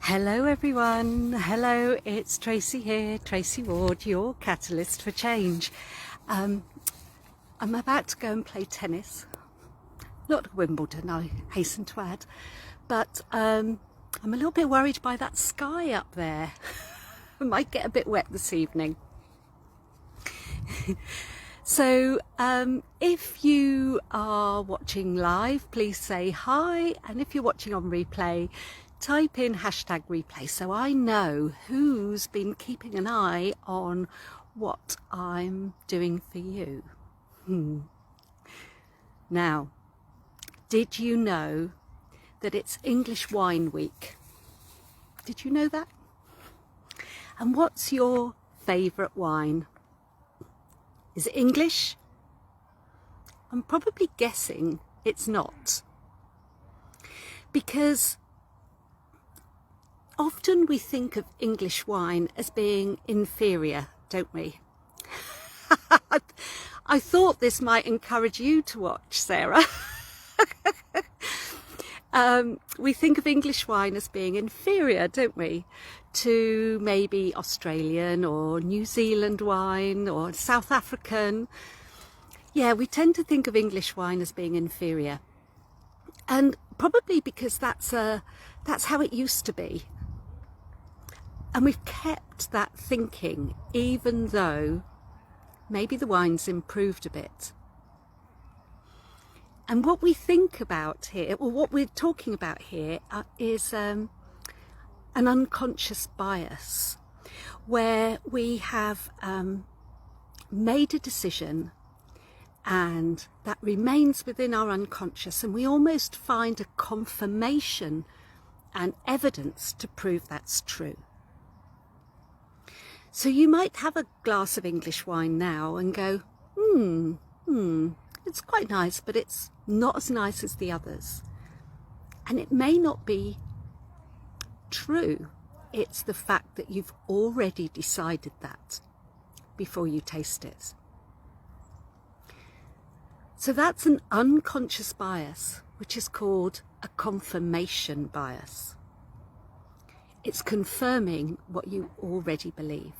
Hello everyone, hello, it's Tracy here, Tracy Ward, your catalyst for change. I'm about to go and play tennis, not at Wimbledon, I hasten to add, but I'm a little bit worried by that sky up there. I might get a bit wet this evening. So if you are watching live, please say hi, and if you're watching on replay, type in #replay so I know who's been keeping an eye on what I'm doing for you. Now, did you know that it's English Wine Week? Did you know that? And what's your favourite wine? Is it English? I'm probably guessing it's not, because often we think of English wine as being inferior, don't we? I thought this might encourage you to watch, Sarah. We think of English wine as being inferior, don't we, to maybe Australian or New Zealand wine or South African. Yeah, we tend to think of English wine as being inferior. And probably because that's how it used to be. And we've kept that thinking, even though maybe the wine's improved a bit. And what we think about here, or what we're talking about here, is an unconscious bias, where we have made a decision and that remains within our unconscious, and we almost find a confirmation and evidence to prove that's true. So you might have a glass of English wine now and go, it's quite nice, but it's not as nice as the others. And it may not be true. It's the fact that you've already decided that before you taste it. So that's an unconscious bias, which is called a confirmation bias. It's confirming what you already believe.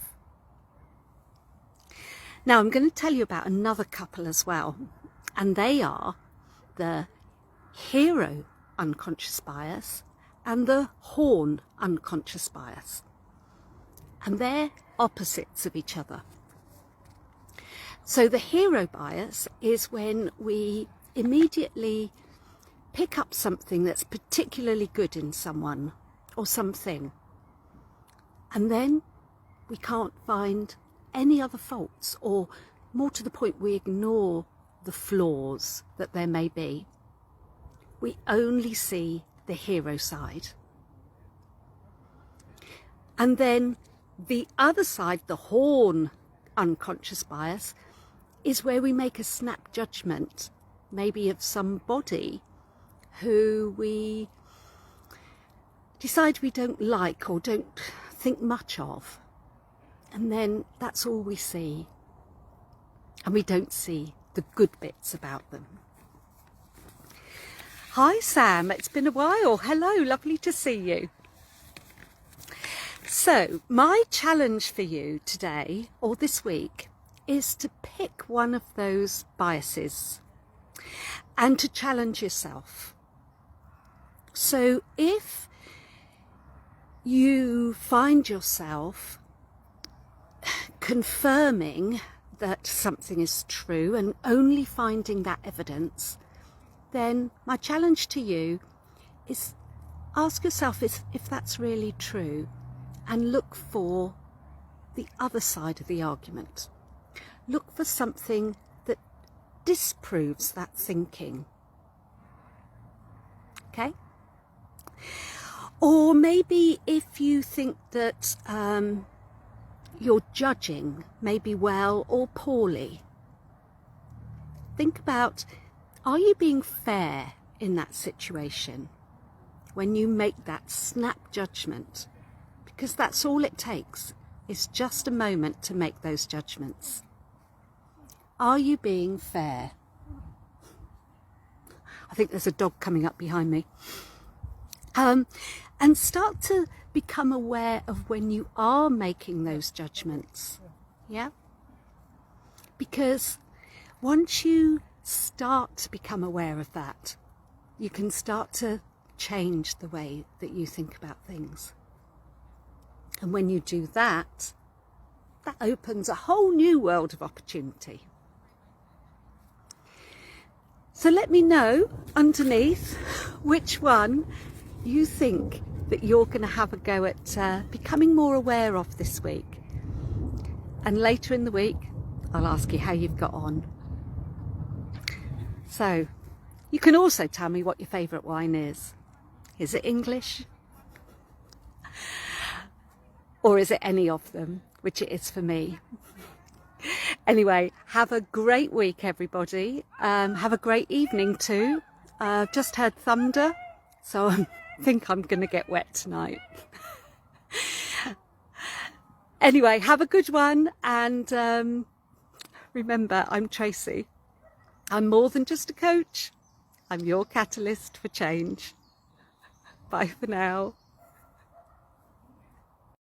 Now I'm going to tell you about another couple as well, and they are the hero unconscious bias and the horn unconscious bias. And they're opposites of each other. So the hero bias is when we immediately pick up something that's particularly good in someone or something, and then we can't find any other faults, or more to the point, we ignore the flaws that there may be. We only see the hero side. And then the other side, the horn unconscious bias, is where we make a snap judgment, maybe of somebody who we decide we don't like or don't think much of. And then that's all we see. And we don't see the good bits about them. Hi Sam, it's been a while. Hello, lovely to see you. So my challenge for you today, or this week, is to pick one of those biases and to challenge yourself. So if you find yourself confirming that something is true and only finding that evidence, then my challenge to you is ask yourself if that's really true, and look for the other side of the argument. Look for something that disproves that thinking. Okay? Or maybe if you think that you're judging, maybe well or poorly, think about, are you being fair in that situation when you make that snap judgment? Because that's all it takes, is just a moment to make those judgments. Are you being fair? I think there's a dog coming up behind me. And start to become aware of when you are making those judgments. Yeah? Because once you start to become aware of that, you can start to change the way that you think about things. And when you do that, that opens a whole new world of opportunity. So let me know underneath which one you think that you're going to have a go at becoming more aware of this week. And later in the week, I'll ask you how you've got on. So, you can also tell me what your favourite wine is. Is it English? Or is it any of them, which it is for me? Anyway, have a great week, everybody. Have a great evening too. Just heard thunder, so I think I'm going to get wet tonight. Anyway, have a good one, and remember, I'm Tracy. I'm more than just a coach. I'm your catalyst for change. Bye for now.